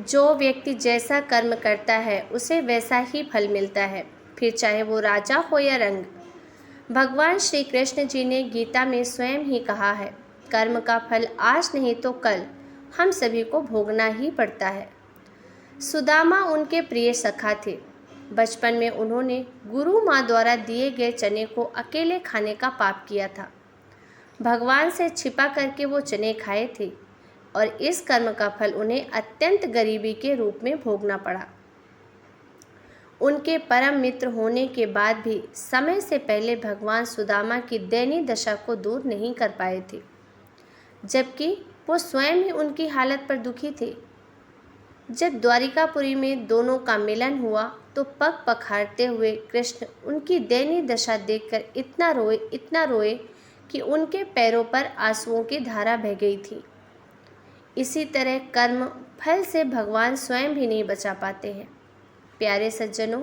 जो व्यक्ति जैसा कर्म करता है उसे वैसा ही फल मिलता है, फिर चाहे वो राजा हो या रंग। भगवान श्री कृष्ण जी ने गीता में स्वयं ही कहा है, कर्म का फल आज नहीं तो कल हम सभी को भोगना ही पड़ता है। सुदामा उनके प्रिय सखा थे। बचपन में उन्होंने गुरु माँ द्वारा दिए गए चने को अकेले खाने का पाप किया था। भगवान से छिपा करके वो चने खाए थे और इस कर्म का फल उन्हें अत्यंत गरीबी के रूप में भोगना पड़ा। उनके परम मित्र होने के बाद भी समय से पहले भगवान सुदामा की दयनीय दशा को दूर नहीं कर पाए थे, जबकि वो स्वयं ही उनकी हालत पर दुखी थे। जब द्वारिकापुरी में दोनों का मिलन हुआ तो पग पखारते हुए कृष्ण उनकी दयनीय दशा देखकर इतना रोए कि उनके पैरों पर आंसुओं की धारा बह गई थी। इसी तरह कर्म फल से भगवान स्वयं भी नहीं बचा पाते हैं। प्यारे सज्जनों,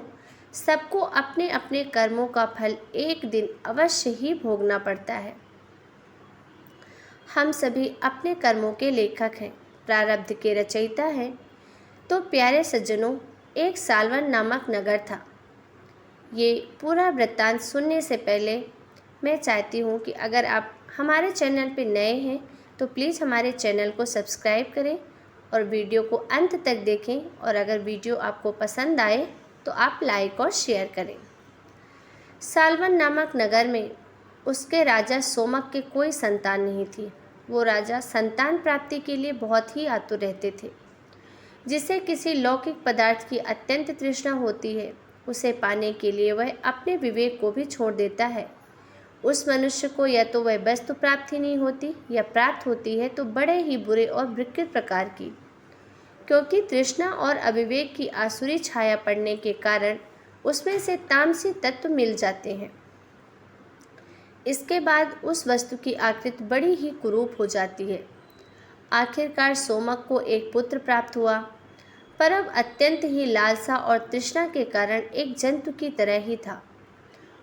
सबको अपने अपने कर्मों का फल एक दिन अवश्य ही भोगना पड़ता है। हम सभी अपने कर्मों के लेखक हैं, प्रारब्ध के रचयिता हैं। तो प्यारे सज्जनों, एक सालवन नामक नगर था। ये पूरा वृत्तांत सुनने से पहले मैं चाहती हूँ कि अगर आप हमारे चैनल पर नए हैं तो प्लीज़ हमारे चैनल को सब्सक्राइब करें और वीडियो को अंत तक देखें, और अगर वीडियो आपको पसंद आए तो आप लाइक और शेयर करें। सालवन नामक नगर में उसके राजा सोमक के कोई संतान नहीं थी। वो राजा संतान प्राप्ति के लिए बहुत ही आतुर रहते थे। जिसे किसी लौकिक पदार्थ की अत्यंत तृष्णा होती है, उसे पाने के लिए वह अपने विवेक को भी छोड़ देता है। उस मनुष्य को या तो वह वस्तु प्राप्ति नहीं होती या प्राप्त होती है तो बड़े ही बुरे और विकृत प्रकार की, क्योंकि तृष्णा और अविवेक की आसुरी छाया पड़ने के कारण उसमें से तामसी तत्व मिल जाते हैं। इसके बाद उस वस्तु की आकृति बड़ी ही कुरूप हो जाती है। आखिरकार सोमक को एक पुत्र प्राप्त हुआ, पर अब अत्यंत ही लालसा और तृष्णा के कारण एक जंतु की तरह ही था।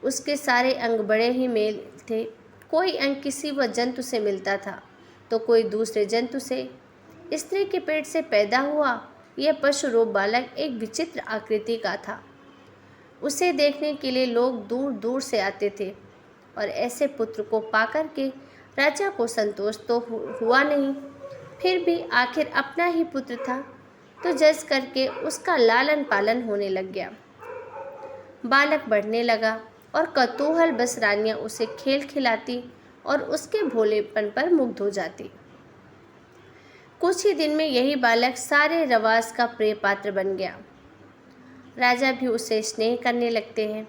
उसके सारे अंग बड़े ही मेल थे। कोई अंग किसी व जंतु से मिलता था तो कोई दूसरे जंतु से। स्त्री के पेट से पैदा हुआ यह पशु रूप बालक एक विचित्र आकृति का था। उसे देखने के लिए लोग दूर दूर से आते थे, और ऐसे पुत्र को पाकर के राजा को संतोष तो हुआ नहीं, फिर भी आखिर अपना ही पुत्र था तो जज करके उसका लालन पालन होने लग गया। बालक बढ़ने लगा और कौतूहल बस रानियां उसे खेल खिलाती और उसके भोलेपन पर मुग्ध हो जाती। कुछ ही दिन में यही बालक सारे रवास का प्रिय पात्र बन गया। राजा भी उसे स्नेह करने लगते हैं।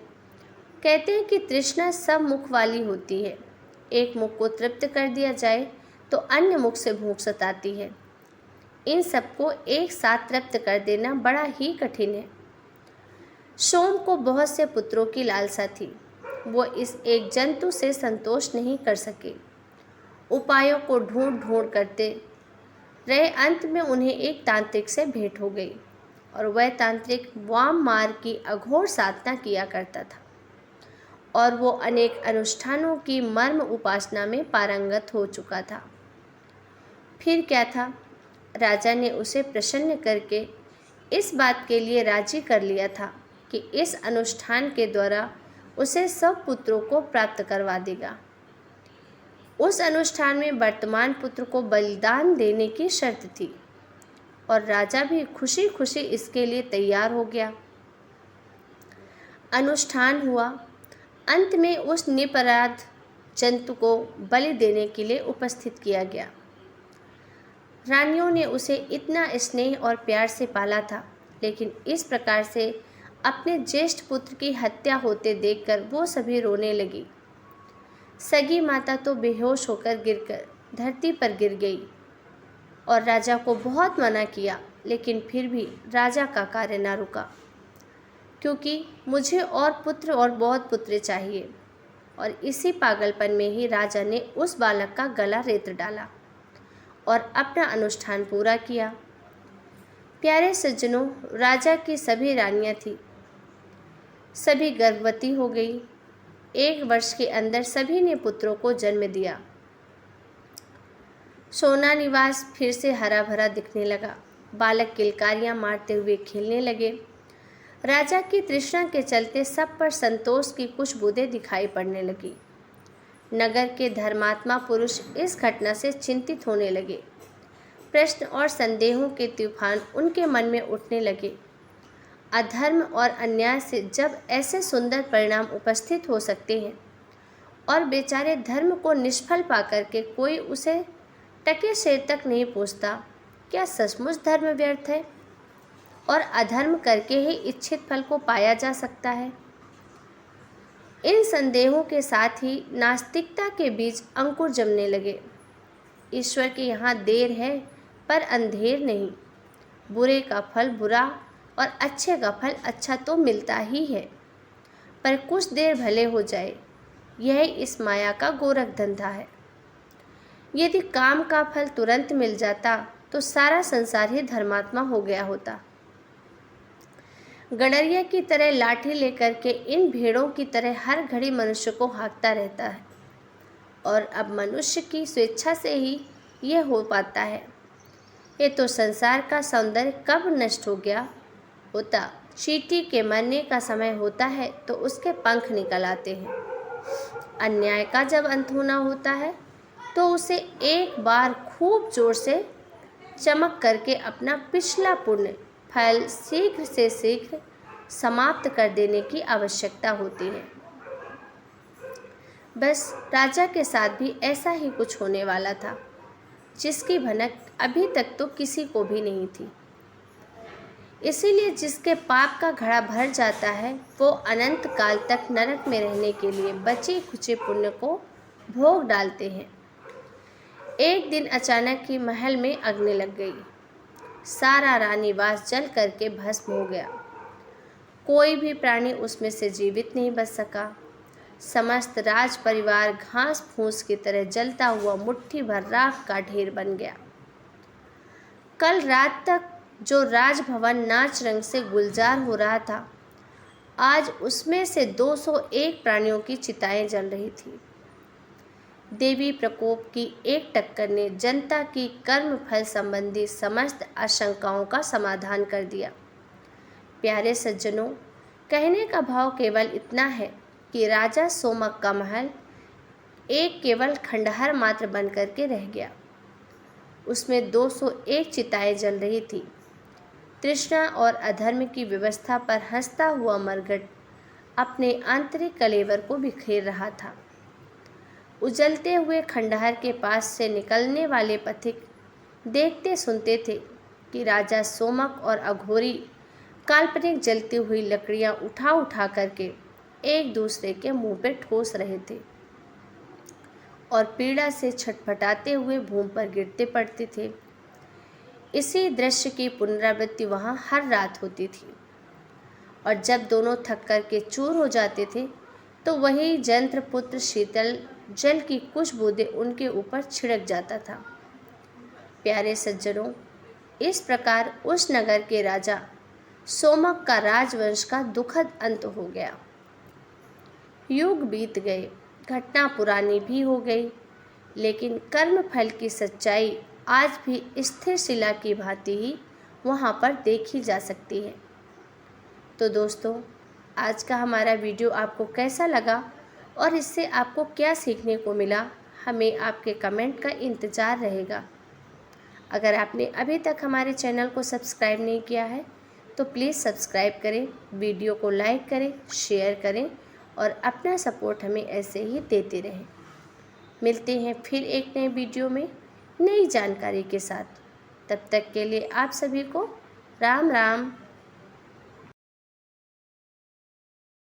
कहते हैं कि तृष्णा सब मुख वाली होती है। एक मुख को तृप्त कर दिया जाए तो अन्य मुख से भूख सताती है। इन सबको एक साथ तृप्त कर देना बड़ा ही कठिन है। सोम को बहुत से पुत्रों की लालसा थी। वो इस एक जंतु से संतोष नहीं कर सके। उपायों को ढूंढ ढूंढ करते रहे। अंत में उन्हें एक तांत्रिक से भेंट हो गई, और वह तांत्रिक वाम मार्ग की अघोर साधना किया करता था, और वो अनेक अनुष्ठानों की मर्म उपासना में पारंगत हो चुका था। फिर क्या था, राजा ने उसे प्रसन्न करके इस बात के लिए राजी कर लिया था कि इस अनुष्ठान के द्वारा उसे सब पुत्रों को प्राप्त करवा देगा। उस अनुष्ठान में वर्तमान पुत्र को बलिदान देने की शर्त थी, और राजा भी खुशी खुशी इसके लिए तैयार हो गया। अनुष्ठान हुआ। अंत में उस निरपराध जंतु को बलि देने के लिए उपस्थित किया गया। रानियों ने उसे इतना स्नेह और प्यार से पाला था, लेकिन इस प्रकार से अपने ज्येष्ठ पुत्र की हत्या होते देखकर वो सभी रोने लगी। सगी माता तो बेहोश होकर गिरकर धरती पर गिर गई, और राजा को बहुत मना किया, लेकिन फिर भी राजा का कार्य न रुका, क्योंकि मुझे और पुत्र और बहुत पुत्र चाहिए। और इसी पागलपन में ही राजा ने उस बालक का गला रेत डाला और अपना अनुष्ठान पूरा किया। प्यारे सज्जनों, राजा की सभी रानियां थीं, सभी गर्भवती हो गई। 1 वर्ष के अंदर सभी ने पुत्रों को जन्म दिया। सोना निवास फिर से हरा भरा दिखने लगा। बालक किलकारियां मारते हुए खेलने लगे। राजा की तृष्णा के चलते सब पर संतोष की कुछ बूंदें दिखाई पड़ने लगी। नगर के धर्मात्मा पुरुष इस घटना से चिंतित होने लगे। प्रश्न और संदेहों के तूफान उनके मन में उठने लगे। अधर्म और अन्याय से जब ऐसे सुंदर परिणाम उपस्थित हो सकते हैं और बेचारे धर्म को निष्फल पाकर के कोई उसे टके शेर तक नहीं पूछता, क्या सचमुच धर्म व्यर्थ है और अधर्म करके ही इच्छित फल को पाया जा सकता है? इन संदेहों के साथ ही नास्तिकता के बीज अंकुर जमने लगे। ईश्वर के यहाँ देर है पर अंधेर नहीं। बुरे का फल बुरा और अच्छे का फल अच्छा तो मिलता ही है, पर कुछ देर भले हो जाए, यह इस माया का गोरख धंधा है। यदि काम का फल तुरंत मिल जाता तो सारा संसार ही धर्मात्मा हो गया होता। गडरिया की तरह लाठी लेकर के इन भेड़ों की तरह हर घड़ी मनुष्य को हाँकता रहता है, और अब मनुष्य की स्वेच्छा से ही यह हो पाता है। ये तो संसार का सौंदर्य कब नष्ट हो गया होता। चींटी के मरने का समय होता है तो उसके पंख निकल आते हैं। अन्याय का जब अंत होना होता है तो उसे एक बार खूब जोर से चमक करके अपना पिछला पुण्य फल शीघ्र से शीघ्र समाप्त कर देने की आवश्यकता होती है। बस राजा के साथ भी ऐसा ही कुछ होने वाला था, जिसकी भनक अभी तक तो किसी को भी नहीं थी। इसीलिए जिसके पाप का घड़ा भर जाता है वो अनंत काल तक नरक में रहने के लिए बचे खुचे पुण्य को भोग डालते हैं। एक दिन अचानक ही महल में अग्नि लग गई। सारा रानीवास जल करके भस्म हो गया। कोई भी प्राणी उसमें से जीवित नहीं बच सका। समस्त राज परिवार घास फूस की तरह जलता हुआ मुट्ठी भर राख का ढेर बन गया। कल रात तक जो राजभवन नाच रंग से गुलजार हो रहा था, आज उसमें से 201 प्राणियों की चिताएं जल रही थी। देवी प्रकोप की एक टक्कर ने जनता की कर्म फल संबंधी समस्त आशंकाओं का समाधान कर दिया। प्यारे सज्जनों, कहने का भाव केवल इतना है कि राजा सोमक का महल एक केवल खंडहर मात्र बन करके रह गया। उसमें 201 चिताएं जल रही थी। तृष्णा और अधर्म की व्यवस्था पर हंसता हुआ मरघट अपने आंतरिक कलेवर को बिखेर रहा था। उजलते हुए खंडहर के पास से निकलने वाले पथिक देखते सुनते थे कि राजा सोमक और अघोरी काल्पनिक जलती हुई लकड़ियां उठा उठा करके एक दूसरे के मुंह पे ठोस रहे थे और पीड़ा से छटपटाते हुए भूमि पर गिरते पड़ते थे। इसी दृश्य की पुनरावृत्ति वहाँ हर रात होती थी, और जब दोनों थक कर के चूर हो जाते थे तो वही जंत्रपुत्र शीतल जल की कुछ बूंदें उनके ऊपर छिड़क जाता था। प्यारे सज्जनों, इस प्रकार उस नगर के राजा सोमक का राजवंश का दुखद अंत हो गया। युग बीत गए, घटना पुरानी भी हो गई, लेकिन कर्म फल की सच्चाई आज भी स्थिर शिला की भांति ही वहाँ पर देखी जा सकती है। तो दोस्तों, आज का हमारा वीडियो आपको कैसा लगा और इससे आपको क्या सीखने को मिला, हमें आपके कमेंट का इंतज़ार रहेगा। अगर आपने अभी तक हमारे चैनल को सब्सक्राइब नहीं किया है तो प्लीज़ सब्सक्राइब करें, वीडियो को लाइक करें, शेयर करें और अपना सपोर्ट हमें ऐसे ही देते रहें। मिलते हैं फिर एक नए वीडियो में नई जानकारी के साथ। तब तक के लिए आप सभी को राम राम।